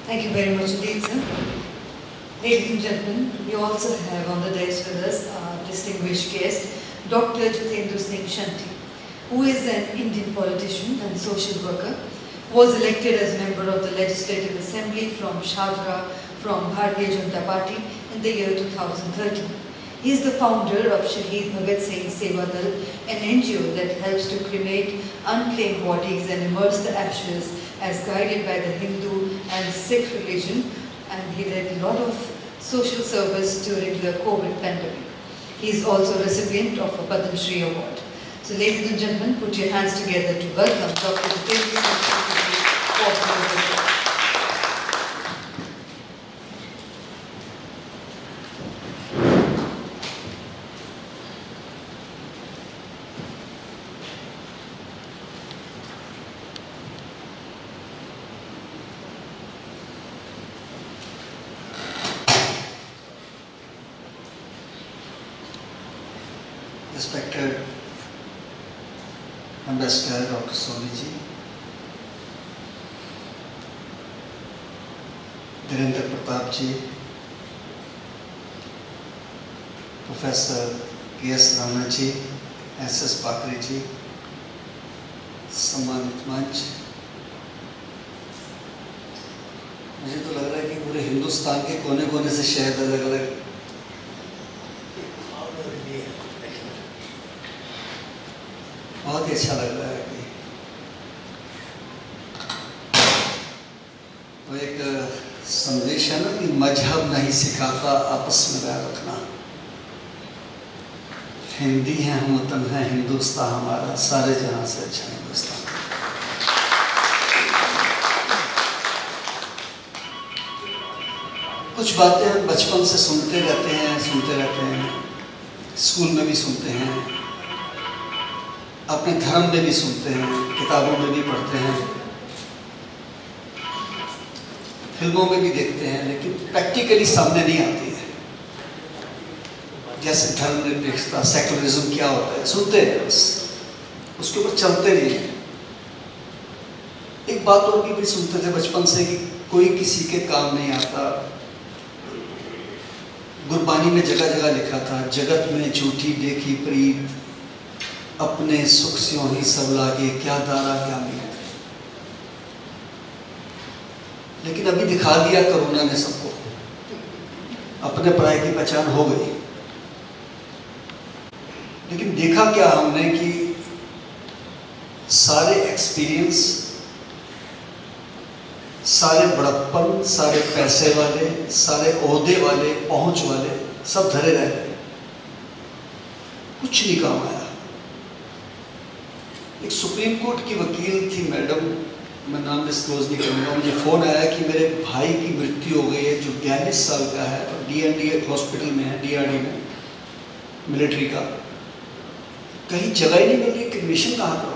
Thank you very much indeed, sir. Ladies and gentlemen, we also have on the dais with us our distinguished guest, Dr. Jitendra Singh Shanti, who is an Indian politician and social worker, was elected as member of the Legislative Assembly from Shadra from Bharatiya Janata Party in the year 2013. He is the founder of Shaheed Bhagat Singh Seva Dal, an NGO that helps to cremate unclaimed bodies and immerse the ashes as guided by the Hindu and Sikh religion, and he did a lot of social service during the COVID pandemic. He is also a recipient of a Padma Shri Award. So ladies and gentlemen, put your hands together to welcome Dr. Jitendra Singh for Respected Ambassador Dr. Soni ji, Dhirendra Pratap ji, Professor K.S. Rana ji, S.S. Bakri ji, सम्मानित मंच, मुझे तो लग रहा है कि पूरे हिंदुस्तान के कोने कोने से शहद अलग अलग बहुत ही अच्छा लग रहा है कि वो एक संदेश है ना कि मजहब नहीं सिखाता आपस में बैर रखना। हिंदी है हम वतन है हिंदुस्तान हमारा, सारे जहां से अच्छा हिंदुस्तान। कुछ बातें हम बचपन से सुनते रहते हैं, स्कूल में भी सुनते हैं, अपने धर्म में भी सुनते हैं, किताबों में भी पढ़ते हैं, फिल्मों में भी देखते हैं, लेकिन प्रैक्टिकली सामने नहीं आती है। जैसे धर्मनिरपेक्षता, सेकुलरिज्म क्या होता है, सुनते हैं बस, उसके ऊपर चलते नहीं हैं। एक बात और भी सुनते थे बचपन से कि कोई किसी के काम नहीं आता। गुरबानी में जगह जगह लिखा था, जगत में झूठी देखी प्रीत, अपने सुख स्यों ही सब लागे, क्या दारा क्या मीत। लेकिन अभी दिखा दिया कोरोना ने सबको, अपने पराये की पहचान हो गई। लेकिन देखा क्या हमने कि सारे एक्सपीरियंस, सारे बड़प्पन, सारे पैसे वाले, सारे ओहदे वाले, पहुंच वाले सब धरे रह गए, कुछ नहीं काम आया। एक सुप्रीम कोर्ट की वकील थी मैडम, मैं नाम डिस्क्लोज नहीं करूँगा, मुझे फ़ोन आया कि मेरे भाई की मृत्यु हो गई है जो 42 साल का है और D&D हॉस्पिटल में है, DRD में, मिलिट्री का। कहीं जगह ही नहीं मिल रही, क्रिमेशन कहाँ करूँगा।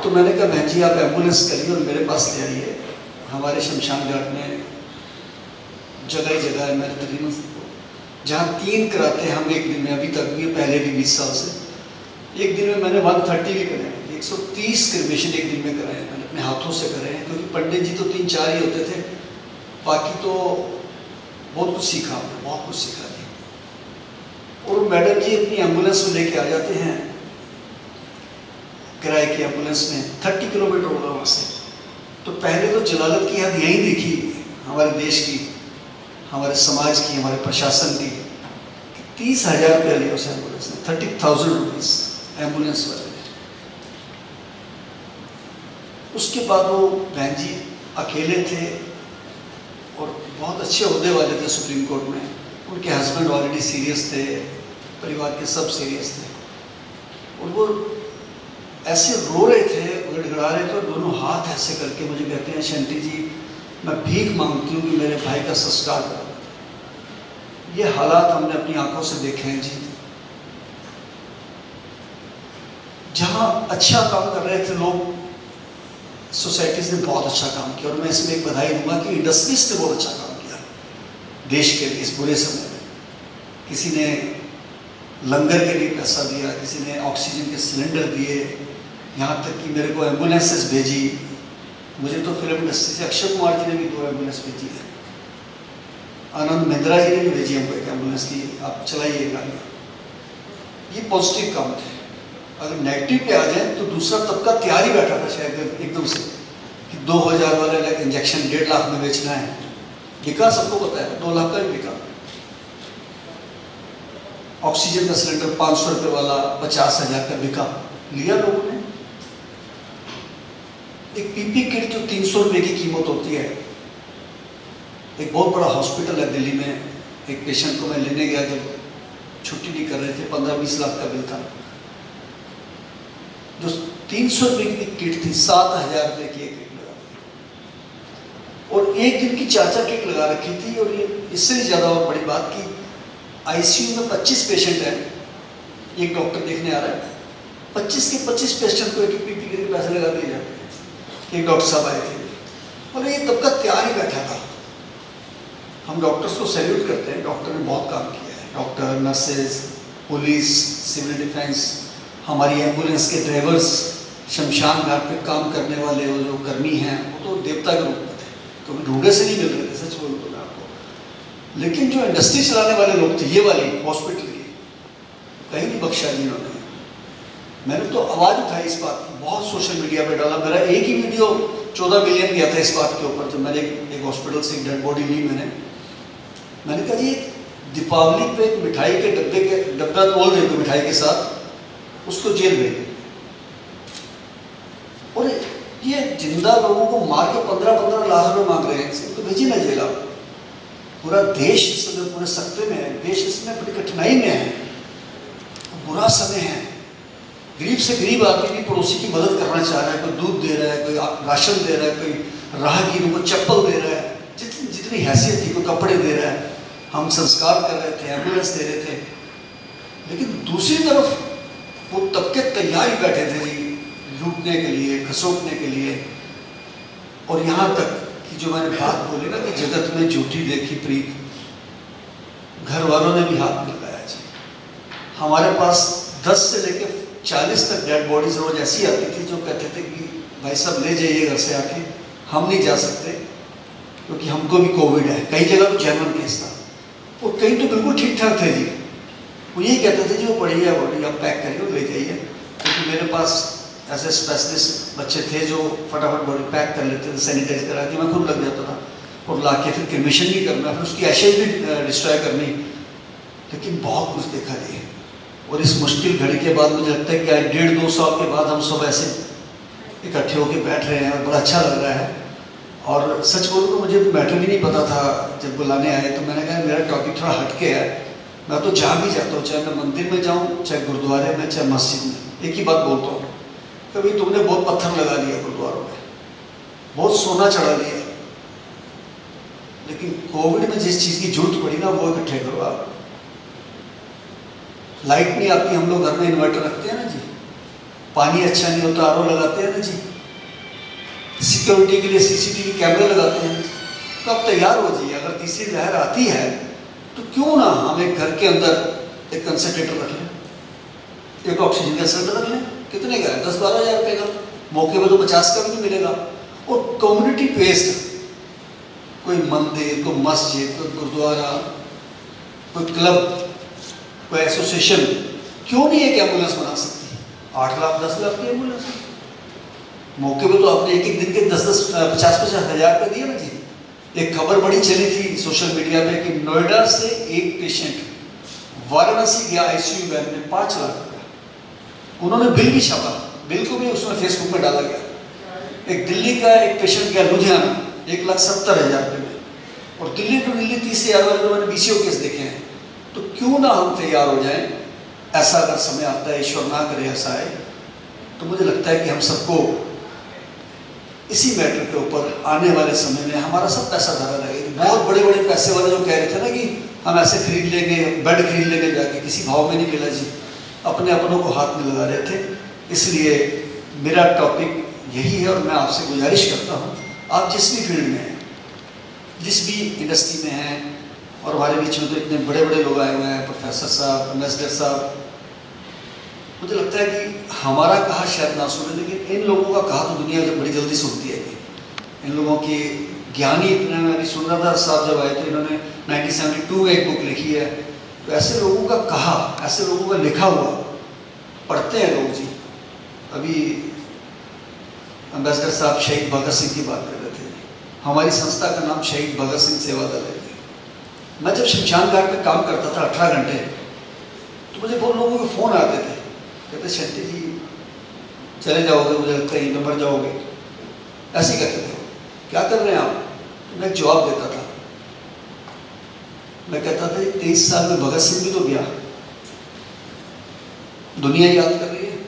तो मैंने कहा बहन जी आप एम्बुलेंस करिए और मेरे पास ले आइए, हमारे शमशान घाट में जगह ही जगह है। मैंने तकरीबन जहाँ 3 कराते हैं हम एक दिन में, अभी तक भी, पहले भी 20 साल से, एक दिन में मैंने 130 भी कराए, 130 क्रिमेशन एक दिन में कराए हैं, मैंने अपने हाथों से कराए हैं। क्योंकि पंडित जी तो 3-4 ही होते थे, बाकी तो बहुत कुछ सीखा हमने, बहुत कुछ सीखा जी। और मैडम जी अपनी एम्बुलेंस में लेके आ जाते हैं, किराए की एम्बुलेंस में, 30 किलोमीटर होगा वहाँ से। तो पहले तो जलालत की हद यहीं देखी हमारे देश की, हमारे समाज की, हमारे प्रशासन की, 30,000 रुपया लिया उस एम्बुलेंस ने, 30,000 रुपीज़ एम्बुलेंस वाले ने। उसके बाद वो बहन जी अकेले थे और बहुत अच्छे ओहदे वाले थे सुप्रीम कोर्ट में। उनके हस्बैंड ऑलरेडी सीरियस थे, परिवार के सब सीरियस थे, और वो ऐसे रो रहे थे, गिड़गिड़ा रहे थे, और दोनों हाथ ऐसे करके मुझे कहते हैं शंटी जी मैं भीख मांगती हूँ कि मेरे भाई का संस्कार करो। ये हालात हमने अपनी आंखों से देखे हैं जी। जहाँ अच्छा काम कर रहे थे लोग, सोसाइटीज़ ने बहुत अच्छा काम किया, और मैं इसमें एक बधाई दूंगा कि इंडस्ट्रीज ने बहुत अच्छा काम किया देश के इस बुरे समय में। किसी ने लंगर के लिए पैसा दिया, किसी ने ऑक्सीजन के सिलेंडर दिए, यहाँ तक कि मेरे को एम्बुलेंसेस भेजी, मुझे तो फिल्म इंडस्ट्री से अक्षय कुमार जी ने भी 2 एम्बुलेंस भेजी है, आनंद महिंद्रा जी ने भी भेजी हमको एक एम्बुलेंस की, आप चलाइए गाड़ी। ये पॉजिटिव काम थे। अगर नेगेटिव पे आ जाए तो दूसरा तबका तैयार ही बैठा था शायद एकदम से कि 2000 वाला इंजेक्शन 1.5 लाख में बेचना है, बिका, सबको पता है, 2 लाख का ही बिका। ऑक्सीजन का सिलेंडर 500 रुपये वाला 50,000 का बिका, लिया लोगों ने। एक पीपी किट जो 300 रुपये की कीमत होती है, एक बहुत बड़ा हॉस्पिटल है दिल्ली में, एक पेशेंट को मैं लेने गया जब छुट्टी नहीं कर रहे थे, 15-20 लाख का बिल था। जो 300 रुपये की किट थी, 7,000 रुपये की एक किट लगा, और एक दिन की 4-4 किट लगा रखी थी। और ये इससे भी ज़्यादा और बड़ी बात की, आईसीयू में 25 पेशेंट हैं, एक डॉक्टर देखने आ रहा है, 25 के 25 पेशेंट को एक पीपी किट के पैसे लगा दिए जाते हैं। एक डॉक्टर साहब आए थे और ये तबका तैयार ही बैठा था। हम डॉक्टर्स को सैल्यूट करते हैं, डॉक्टर ने बहुत काम किया है, doctor, nurses, police, civil defence, हमारी एम्बुलेंस के ड्राइवर्स, शमशान घाट पे काम करने वाले वो जो कर्मी हैं, वो तो देवता के रूप में थे, कभी ढूंढे से नहीं मिल रहे थे, सच बोलूँ तो मैं आपको। लेकिन जो इंडस्ट्री चलाने वाले लोग थे, ये वाली हॉस्पिटल की, कहीं नहीं बख्शा जी उन्होंने। मैंने तो आवाज़ उठाई इस बात की, बहुत सोशल मीडिया पे डाला, मेरा एक ही वीडियो 14 मिलियन गया था इस बात के ऊपर। जब मैंने एक हॉस्पिटल से डेड बॉडी ली, मैंने कहा जी दीपावली पे एक मिठाई के डब्बा तोल दे दो मिठाई के साथ, उसको जेल भेज। और ये जिंदा लोगों को मार के 15-15 लाख रुपए मांग रहे हैं, इनको भेजिए ना जेल आप। पूरा देश इस समय पूरे सकते में है, देश इसमें बड़ी कठिनाई में है, बुरा समय है। गरीब से गरीब आदमी भी पड़ोसी की मदद करना चाह रहा है, कोई दूध दे रहा है, कोई राशन दे रहा है, कोई राहगीरों को चप्पल दे रहा है, जितनी हैसियत थी, कोई कपड़े दे रहा है, हम संस्कार कर रहे थे, एम्बुलेंस दे रहे थे। लेकिन दूसरी तरफ वो तबके तैयार ही बैठे थे जी लूटने के लिए, खसोटने के लिए। और यहाँ तक कि जो मैंने बात बोली ना कि जगत में झूठी देखी प्रीत, घर वालों ने भी हाथ में लगाया जी। हमारे पास 10 से लेकर 40 तक डेड बॉडीज रोज ऐसी आती थी जो कहते थे कि भाई साहब ले जाइए घर से आके, हम नहीं जा सकते क्योंकि हमको भी कोविड है। कई जगह तो जेन्युइन केस था और कई तो बिल्कुल ठीक ठाक थे जी। वो यही कहते थे जी वो पड़ी है बॉडी, आप पैक करिए और ले जाइए। क्योंकि मेरे पास ऐसे स्पेशलिस्ट बच्चे थे जो फटाफट बॉडी पैक कर लेते थे, सैनिटाइज करा के, मैं खुद लग जाता था और ला के फिर क्रिमेशन भी करना, फिर उसकी एशेज भी डिस्ट्रॉय करनी। लेकिन बहुत कुछ देखा जी। और इस मुश्किल घड़ी के बाद मुझे लगता है कि आज 1.5-2 साल के बाद हम सब ऐसे इकट्ठे होकर बैठ रहे हैं और बड़ा अच्छा लग रहा है। और सच बोलूँ तो मुझे तो मैटर भी नहीं पता था जब बुलाने आए, तो मैंने कहा मेरा टॉपिक थोड़ा हटके है, मैं तो जहाँ भी जाता हूँ, चाहे मैं मंदिर में जाऊँ, चाहे गुरुद्वारे में, चाहे मस्जिद में, एक ही बात बोलता हूँ, कभी तुमने बहुत पत्थर लगा लिया गुरुद्वारों में, बहुत सोना चढ़ा लिया, लेकिन कोविड में जिस चीज़ की जरूरत पड़ी ना वो इकट्ठे करो आप। लाइट नहीं आती, हम लोग घर में इन्वर्टर रखते हैं ना जी, पानी अच्छा नहीं होता, आरओ लगाते हैं ना जी, सिक्योरिटी के लिए सीसीटीवी कैमरे लगाते हैं। तो अब तैयार हो जाइए, अगर तीसरी लहर आती है तो क्यों ना हम एक घर के अंदर एक कंसंट्रेटर रख लें, एक ऑक्सीजन का सिलेंडर रख लें। कितने का है? 10-12 हज़ार रुपये का, मौके पर तो 50 का भी नहीं मिलेगा। और कम्युनिटी बेस्ड कोई मंदिर, कोई मस्जिद, कोई गुरुद्वारा, कोई क्लब, कोई एसोसिएशन क्यों नहीं एक एम्बुलेंस बना सकती? 8 लाख 10 लाख की एम्बुलेंस मौके पे तो आपने एक दिन के 10-10 50-50 हज़ार रुपये दिए ना जी। एक खबर बड़ी चली थी सोशल मीडिया पे कि नोएडा से एक पेशेंट वाराणसी गया आईसीयू वैन में, 5 लाख रुपया। उन्होंने बिल भी छापा, बिल को भी उसमें फेसबुक में डाला गया। एक दिल्ली का एक पेशेंट गया लुधियाना 1,70,000 रुपये में, और दिल्ली टू दिल्ली 30,000 वाले तो मैंने बीसीओ केस देखे हैं। तो क्यों ना हम तैयार हो जाएं, ऐसा अगर समय आता है, ईश्वर ना करे ऐसा है, तो मुझे लगता है कि हम सबको इसी मैटर के ऊपर आने वाले समय में हमारा सब पैसा धरा रहेगा। बहुत बड़े बड़े पैसे वाले जो कह रहे थे ना कि हम ऐसे खरीद लेंगे, बेड खरीद लेंगे जाके, किसी भाव में नहीं मिला जी, अपने अपनों को हाथ में लगा रहे थे। इसलिए मेरा टॉपिक यही है और मैं आपसे गुजारिश करता हूँ, आप जिस भी फील्ड में हैं, जिस भी इंडस्ट्री में हैं, और हमारे बीच में तो इतने बड़े बड़े लोग आए हुए हैं, प्रोफेसर साहब, एम्बेसडर साहब, मुझे लगता है कि हमारा कहा शायद ना सुने, लेकिन इन लोगों का कहा तो दुनिया जब बड़ी जल्दी सुनती है। इन लोगों की ज्ञानी इतना, मैं अभी सुन रहा था साहब जब आए तो इन्होंने 1972 में एक बुक लिखी है। तो ऐसे लोगों का कहा, ऐसे लोगों का लिखा हुआ पढ़ते हैं लोग जी। अभी अम्बेसडर साहब शहीद भगत सिंह की बात कर रहे थे। हमारी संस्था का नाम शहीद भगत सिंह सेवा दल है। मैं जब शमशान घाट में काम करता था 18 घंटे, तो मुझे बहुत लोगों के फ़ोन आते थे, कहते शंटी जी चले जाओगे, मुझे लगता है मर जाओगे, ऐसे ही कहते थे, क्या कर रहे हैं आप? तो मैं जवाब देता था, मैं कहता था 23 साल में भगत सिंह भी तो गया, दुनिया याद कर रही है।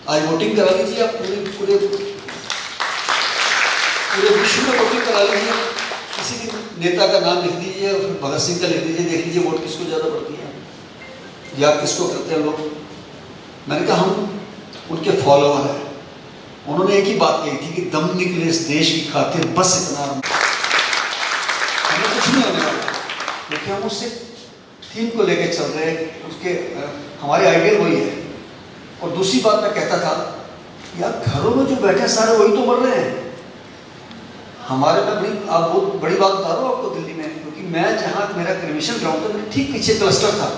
आज वोटिंग करा लीजिए आप, पूरे विश्व में वोटिंग करा लीजिए, किसी भी नेता का नाम लिख दीजिए और फिर भगत सिंह का लिख दीजिए, देख लीजिए वोट किसको ज़्यादा पड़ती है, याद किसको करते हैं लोग। मैंने कहा हम उनके फॉलोअर हैं। उन्होंने एक ही बात कही थी कि दम निकले इस देश की खातिर, बस इतना, हमें कुछ नहीं होने वाला, लेकिन हम उससे थीम को लेके चल रहे हैं, उसके हमारे आइडियल वही है। और दूसरी बात मैं कहता था, यार घरों में जो बैठे सारे वही तो मर रहे हैं। हमारे में आप बहुत बड़ी बात बता रहा हूँ आपको दिल्ली में, क्योंकि मैं जहाँ मेरा क्रिमिशन ग्राउंड था, मेरे ठीक पीछे क्लस्टर था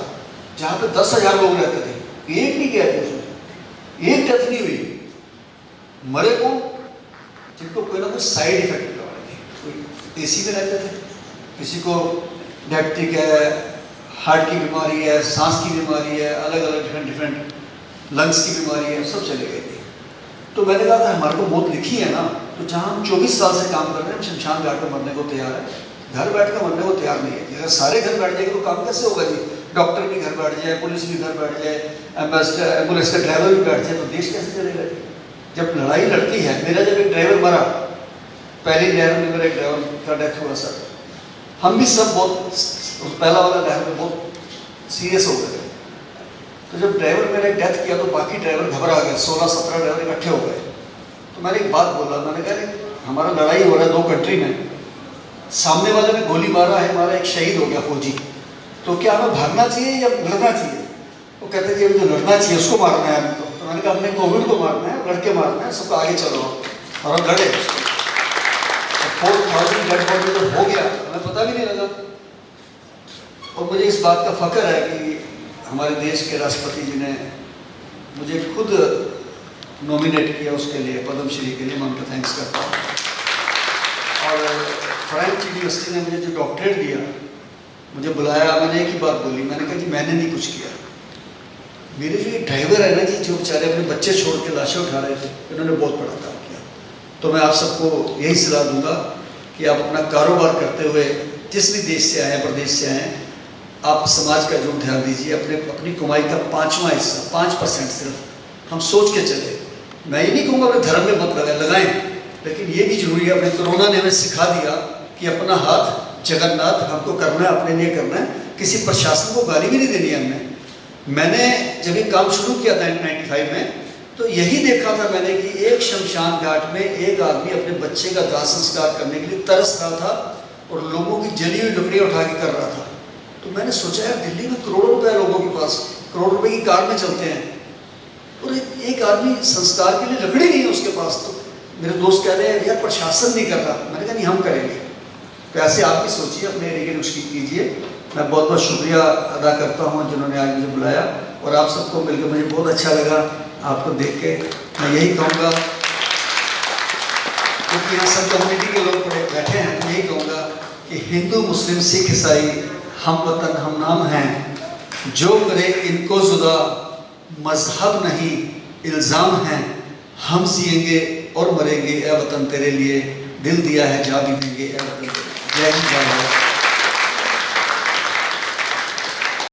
जहाँ पे 10,000 लोग रहते थे, एक नहीं गया था उसमें, एक डेथ नहीं हुई। मरे कौन? जिनको कोई ना कोई साइड इफेक्ट लगा थे, कोई एसी में रहते थे, किसी को डायबिटिक है, हार्ट की बीमारी है, सांस की बीमारी है, अलग अलग डिफरेंट लंग्स की बीमारी है, सब चले गए थे। तो मैंने कहा था हमारे को मौत लिखी है ना, तो जहाँ हम 24 साल से काम कर रहे हैं, हम शमशान घाट पर मरने को तैयार है, घर बैठ कर मरने को तैयार नहीं है। अगर सारे घर बैठ जाएंगे तो काम कैसे होगा जी? डॉक्टर भी घर बैठ जाए, पुलिस भी घर बैठ जाए, एम्बुलेंस का ड्राइवर भी बैठ जाए, तो देश कैसे चलेगा? जब लड़ाई लड़ती है, मेरा जब एक ड्राइवर मरा, पहली लहर में मेरा एक ड्राइवर का डेथ हुआ सर, हम भी सब बहुत, पहला वाला लहर में बहुत सीरियस हो गए थे। तो जब ड्राइवर मेरा डेथ किया तो बाकी ड्राइवर घबरा गए, 16-17 ड्राइवर इकट्ठे हो गए। तो मैंने एक बात बोला, मैंने कहा हमारा लड़ाई हो रहा है 2 कंट्री में, सामने वाले ने गोली मारा है, हमारा एक शहीद हो गया फौजी, तो क्या हमें भागना चाहिए या लड़ना चाहिए? वो कहते थे अभी तो लड़ना चाहिए, उसको मारना है अभी तो मैंने कहा हमने कोविड को मारना है, लड़के मारना है, सबको आगे चलो, और हम लड़े। 4,000 डेड बॉडी तो हो गया, हमें पता भी नहीं लगा। और मुझे इस बात का फख्र है कि हमारे देश के राष्ट्रपति जी ने मुझे खुद नॉमिनेट किया उसके लिए, पद्मश्री के लिए, मैं उनका थैंक्स करता हूँ। और फ्रेंच यूनिवर्सिटी ने मुझे जो डॉक्टरेट दिया, मुझे बुलाया, मैंने एक ही बात बोली, मैंने कहा कि मैंने नहीं कुछ किया, मेरे जो ये ड्राइवर है ना जी, जो बेचारे अपने बच्चे छोड़ के लाशें उठा रहे थे, इन्होंने बहुत बड़ा काम किया। तो मैं आप सबको यही सलाह दूंगा कि आप अपना कारोबार करते हुए जिस भी देश से आए, प्रदेश से आए, आप समाज का जो ध्यान दीजिए, अपनी कमाई का 5वां हिस्सा, 5% सिर्फ हम सोच के चले। मैं ये नहीं कहूँगा अपने धर्म में मत लगाएं, लेकिन ये भी जरूरी है। अपने कोरोना ने हमें सिखा दिया कि अपना हाथ जगन्नाथ हमको करना है, अपने लिए करना है, किसी प्रशासन को गाली भी नहीं देनी है हमने। मैंने जब ये काम शुरू किया था 95 में, तो यही देखा था मैंने कि एक शमशान घाट में एक आदमी अपने बच्चे का दाह संस्कार करने के लिए तरस रहा था और लोगों की जली हुई लकड़ी उठा के कर रहा था। तो मैंने सोचा यार दिल्ली में करोड़ों रुपए लोगों के पास, करोड़ रुपए की कार में चलते हैं, और एक आदमी संस्कार के लिए लकड़ी नहीं है उसके पास। तो मेरे दोस्त कह रहे हैं यार प्रशासन नहीं कर रहा, मैंने कहा नहीं हम करेंगे। तो ऐसे आप भी सोचिए, अपने एरिया की उसकी कीजिए। मैं बहुत बहुत शुक्रिया अदा करता हूँ जिन्होंने आज मुझे बुलाया, और आप सबको मिलकर मुझे बहुत अच्छा लगा आपको देख के। मैं यही कहूँगा, क्योंकि यहाँ सब कम्युनिटी के लोग बैठे हैं, मैं यही कहूँगा कि हिंदू मुस्लिम सिख ईसाई हम वतन हम नाम हैं, जो करे इनको जुदा मजहब नहीं इल्ज़ाम हैं, हम जिएंगे और मरेंगे ए वतन तेरे लिए, दिल दिया है जा भी देंगे ए वतन। जय हिंद, जय भारत।